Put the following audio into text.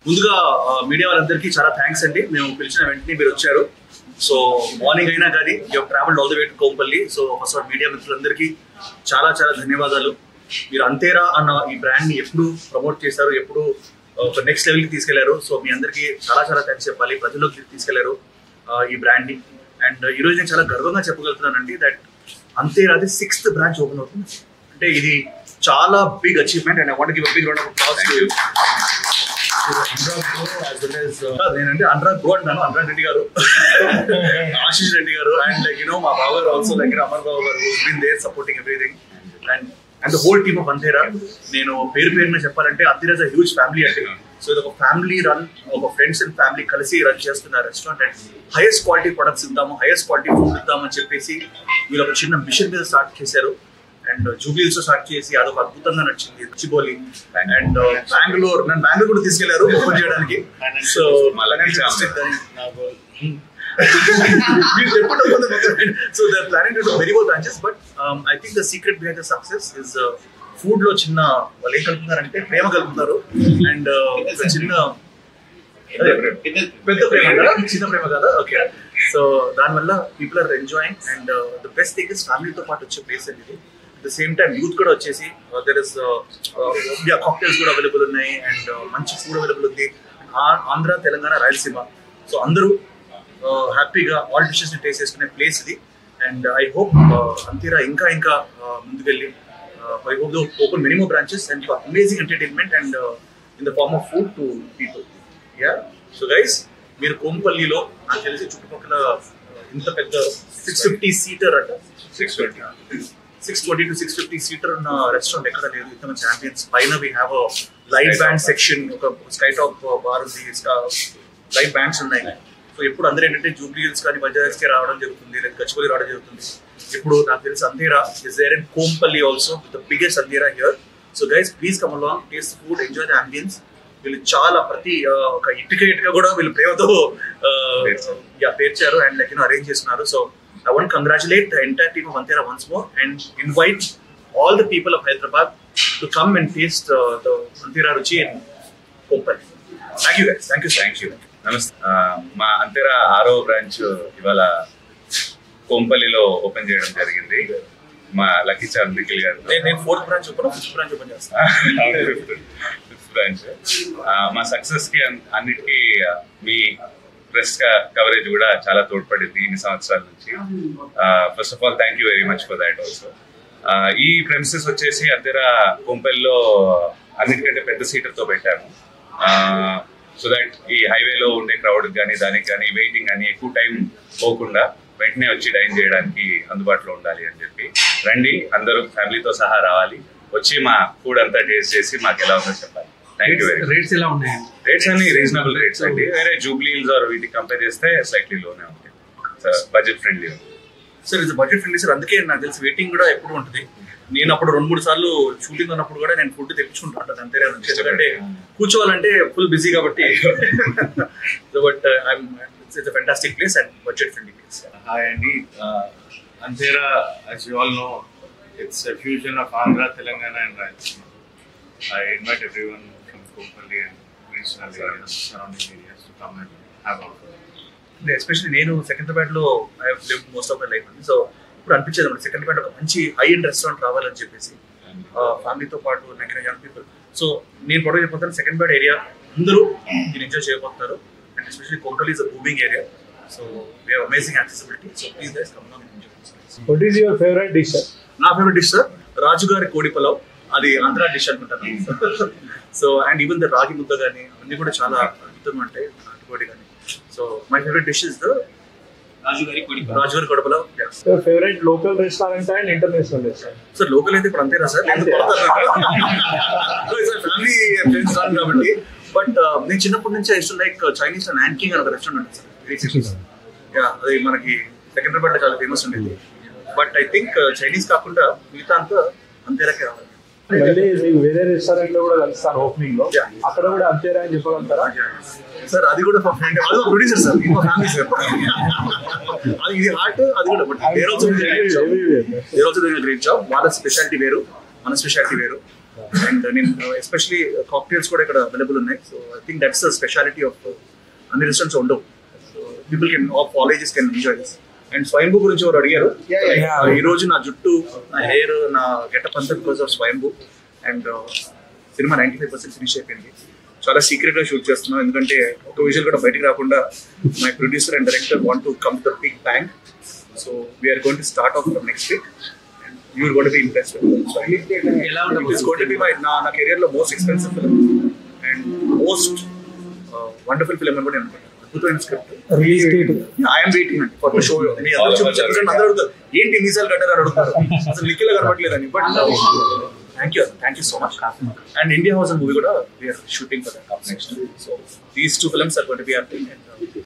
ముందుగా మీడియా వాళ్ళందరికీ చాలా థ్యాంక్స్ అండి. మేము పిలిచిన వెంటనే మీరు వచ్చారు. సో మార్నింగ్ అయినా కానీ you travelled all the way to Kompally. So first media మిత్రులందరికీ చాలా చాలా ధన్యవాదాలు. మీరు అంతేరా అన్న ఈ బ్రాండ్ని ఎప్పుడు ప్రమోట్ చేశారు, ఎప్పుడు ఒక నెక్స్ట్ లెవెల్కి తీసుకెళ్లారు. సో మీ అందరికీ చాలా చాలా థ్యాంక్స్ చెప్పాలి. ప్రజల్లోకి తీసుకెళ్లారు ఈ బ్రాండ్ని. అండ్ ఈరోజు నేను చాలా గర్వంగా చెప్పగలుగుతున్నానండి దట్ అంతేరాది 6th బ్రాంచ్ ఓపెన్ అవుతుంది. అంటే ఇది చాలా big achievement and I want to give a big round of applause to you. నేనంటే అనురాగ్ గో అంటాను, అనురాగ్ రెడ్డి గారు, ఆశీష్ రెడ్డి గారు అండ్ లైక్ మా బావ గారు also like Amar Babu garu who's been there supporting everything and the whole team of Antera. నేను పేరున చెప్పాలంటే Antera is a huge family అండి. సో ఇది ఒక ఫ్యామిలీ రన్, ఒక ఫ్రెండ్స్ అండ్ ఫ్యామిలీ కలిసి రన్ చేస్తున్న restaurant and highest quality products ఇద్దాము, హైయెస్ట్ క్వాలిటీ ఫుడ్ ఇద్దామని చెప్పేసి వీళ్ళు ఒక చిన్న మిషన్ మీద స్టార్ట్ చేశారు. అండ్ జూబ్లీహిల్స్ స్టార్ట్ చేసి అదొక అద్భుతంగా నచ్చింది. చిబోలి అండ్ బెంగళూరు, నన్ను బెంగళూరు కూడా తీసుకెళ్లారు ఓపెన్ చేయడానికి. So so they're planning to do very well branches, but I think the secret behind the success is food లో చిన్న వాళ్ళు ఏం కలుపుతున్నారంటే ప్రేమ కలుపుతున్నారు. అండ్ చిన్న పెద్ద ప్రేమ కదా, చిన్న ప్రేమ కదా. ఓకే, సో దానివల్ల people are enjoying and the best thing is ఫ్యామిలీతో పాటు వచ్చే ప్లేస్ అండి ఇది. At the same time youth కూడా వచ్చేసి దర్ ఇస్ కాక్టైల్స్ కూడా అవైలబుల్ ఉన్నాయి అండ్ మంచి ఫుడ్ అవైలబుల్ ఉంది. ఆంధ్ర, తెలంగాణ, రాయలసీమ, సో అందరూ హ్యాపీగా ఆల్ డిషెస్ ని టేస్ట్ చేసుకునే ప్లేస్ ఇది. అండ్ ఐ హోప్ అంతేరా ఇంకా ముందుకెళ్ళి I hope to open many more branches and amazing entertainment and in the form of food to people. Yeah, so guys మీరు కోంపల్లిలో నాకు తెలిసి చుట్టుపక్కల ఇంత పెద్ద 650 సీటర్ అంట, 620 to 650 సీటర్ ఉన్న రెస్టారెంట్ ఎక్కడ లేదు. ఇంత మంచి ఛాంపియన్స్ పైన we have live band section, ఒక స్కై టాప్ బార్ ఉంది, లైవ్ బ్యాండ్స్ ఉన్నాయి. సో ఎప్పుడు అందరూ ఏంటంటే జూబ్లీహిల్స్ కానీ బజాజ్ కి రావడం జరుగుతుంది, లేదా గచ్చిబౌలి రావడం జరుగుతుంది. ఇప్పుడు నాకు తెలిసి Anthera is there in Kompally also, the biggest Anthera here. So guys please come along, taste food, enjoy the ambience. వీళ్ళు చాలా ప్రతి ఒక ఇటుగా కూడా వీళ్ళు ప్రేమతో పేర్చారు అండ్ లైక్ అరేంజ్ చేస్తున్నారు. So I want to congratulate the entire team of Antera once more and invite all the people of Hyderabad to come and taste the Antera Ruchi in Kompalli. Thank you guys. Thank you. నమస్తే. మా అంతేరా 6వ branch ఇవాళ కోంపల్లిలో open చేయడం జరిగింది. మా lucky చార్ నిఖిల్ గారు. నేను 4th branch open, 5th branch open చేస్తాను. 5th branch. మా సక్సెస్ కి అన్నిటికీ మీ ప్రెస్ కవరేజ్ కూడా చాలా తోడ్పడింది ఇన్ని సంవత్సరాల నుంచి. First of all thank you very much for that also. ఈ ప్రెమిసెస్ వచ్చేసి అంతేరా కోంపల్లిలో అన్నిటికంటే పెద్ద సీటర్తో పెట్టాము. సో దట్ ఈ హైవేలో ఉండే క్రౌడ్ కానీ దానికి కానీ వెయిటింగ్ కానీ ఎక్కువ టైం పోకుండా వెంటనే వచ్చి డైన్ చేయడానికి అందుబాటులో ఉండాలి అని చెప్పి రండి, అందరూ ఫ్యామిలీతో సహా రావాలి, వచ్చి మా ఫుడ్ అంతా టేస్ట్ చేసి మాకు ఎలా ఉందో చెప్పాలి. Thank you very much. Rates ఎలా ఉన్నాయి? రేట్స్ అన్ని రీజనబుల్ రేట్స్ అండి. వేరే జూబ్లీహిల్స్ ఆర్ వీటికి కంపేర్ చేస్తే స్లైట్లీ లోనే ఉంటాయి. Budget friendly sir. ఇది బడ్జెట్ ఫ్రెండ్లీ సార్. అందుకే నాకు తెలిసి వెయిటింగ్ కూడా ఎప్పుడు ఉంటుంది. నేను అప్పుడు 2-3 సార్లు షూటింగ్ ఉన్నప్పుడు కూడా నేను ఫుడ్ తెప్పించుకుంటూ ఉంటాను అంతేరా నుంచి. ఎందుకంటే కూర్చోవాలంటే ఫుల్ బిజీ కాబట్టి. But it's a fantastic place and budget friendly place. Hi Andy. Antera, as you all know, it's a fusion of Andhra, Telangana and Rayalaseema. I invite everyone from Kompalli and regional areas, surrounding areas to come and have our food. Especially నేను సెకండ్రాబాద్ లో I have lived most of my life అండి. So ఇప్పుడు అనిపించేది అన్నమాట సెకండ్రాబాద్ ఒక మంచి high end restaurant రావాలని చెప్పేసి ఫ్యామిలీతో పాటు నాకు యంగ్ పీపుల్. సో నేను ప్రొడక్ట్ చెప్పిపోతాను సెకండ్రాబాద్ ఏరియా అందరూ దీన్ని ఎంజాయ్ చేయబోతున్నారు. And especially Kompally is a booming area. So we have amazing accessibility. So please guys come on and enjoy. What is your favorite dish? నా ఫేవరెట్ డిష్ సార్ రాజుగారి కోడి పలావ్. అది Andhra dish అనుకుంటాను. So and even the రాగి ముద్ద కానీ అన్ని కూడా చాలా అద్భుతంగా ఉంటాయి, నాటుకోడి కానీ. So my favourite dish is the Rajugari Kodi pulao. Your favorite local restaurant and international restaurant? Sir local అయితే ఇప్పుడు అంతేనా సార్, ఫ్యామిలీ ఫ్రెండ్స్ కాబట్టి. బట్ నేను చిన్నప్పటి నుంచి I used to like Chinese Nanking అని ఒక రెస్టారెంట్ ఉంటుంది సార్, వెరీ ఫేమస్. అది మనకి సెకండ్రాబాద్ లో చాలా ఫేమస్ ఉండేది. బట్ ఐ థింక్ చైనీస్ కాకుండా మిగతా అంతా అంతేరాకే రావాలి. మళ్ళీ మీకు వేరే రెస్టారెంట్ లో కూడా కలుస్తాను ఓపెనింగ్ లో, అక్కడ కూడా అంతేరా అని చెప్పగలుగుతారా సార్? అది కూడా మా ఫ్రెండ్, అది మా ప్రొడ్యూసర్ సార్, ఇంకో ఫ్యామిలీ సార్. అది ఇది హార్ట్, అది కూడా. But there also doing a great job. వాళ్ళ స్పెషాలిటీ వేరు, మన స్పెషాలిటీ వేరు. అండ్ నేను ఎస్పెషలీ కాక్టైల్స్ కూడా ఇక్కడ అవైలబుల్ ఉన్నాయి. So I think that's the speciality of అన్ని రెస్టారెంట్స్ ఉండవు. So people can of all ages can enjoy this. And స్వయంభూ గురించి ఎవరు అడిగారు, ఈ రోజు నా జుట్టు, నా హెయిర్, నా గెటప్ అంతా because of Swayambhu. And cinema 95% finish అయిపోయింది. చాలా సీక్రెట్ గా షూట్ చేస్తున్నాం, ఎందుకంటే ఒక విజువల్ కూడా బయటకు రాకుండా my producer and director want to come to the big bang. So we're going to start off from next week. You are going to be impressed with it. So it's going to be my na career lo most expensive film and most wonderful film anukoni anukunta. Adbhutamaina script. Release date. I am waiting for the show. Me andaru chupchestunna andaru aduguతారు ఏంటి మీసాలు కట్టారు అని అడుగుతారు. అసలు నిఖిల్ కనబడలేదని. But thank you so much. And India House movie kuda we are shooting for that next. So these two films are going to be happening.